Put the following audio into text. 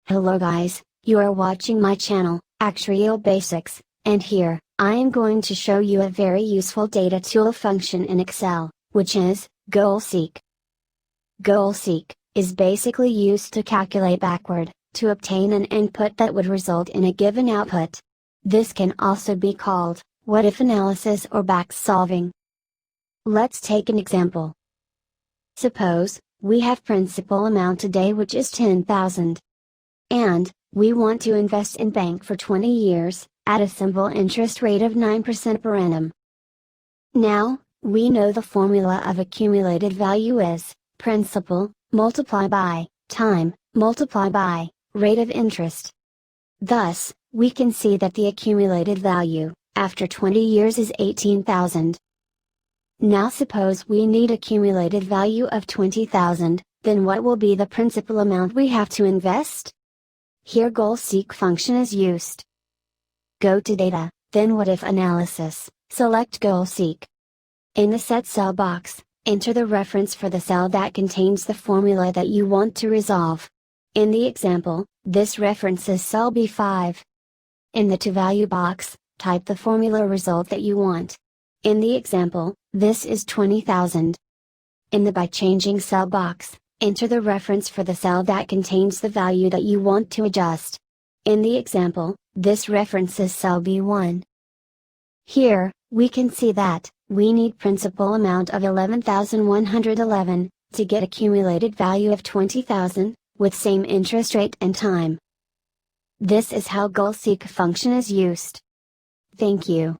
Hello guys, you are watching my channel, Actuarial Basics, and here, I am going to show you a very useful data tool function in Excel, which is, goal-seek. Goal-seek is basically used to calculate backward, to obtain an input that would result in a given output. This can also be called, what-if analysis or back-solving. Let's take an example. Suppose, we have principal amount today which is 10,000. And, we want to invest in bank for 20 years, at a simple interest rate of 9% per annum. Now, we know the formula of accumulated value is, principal, multiply by, time, multiply by, rate of interest. Thus, we can see that the accumulated value, after 20 years is 18,000. Now suppose we need accumulated value of 20,000, then what will be the principal amount we have to invest? Here goal-seek function is used. Go to Data, then What-if Analysis, select Goal-seek. In the Set Cell box, enter the reference for the cell that contains the formula that you want to resolve. In the example, this reference is cell B5. In the To Value box, type the formula result that you want. In the example, this is 20,000. In the By Changing Cell box, enter the reference for the cell that contains the value that you want to adjust. In the example, this reference is cell B1. Here, we can see that, we need principal amount of 11,111, to get accumulated value of 20,000, with same interest rate and time. This is how goal-seek function is used. Thank you.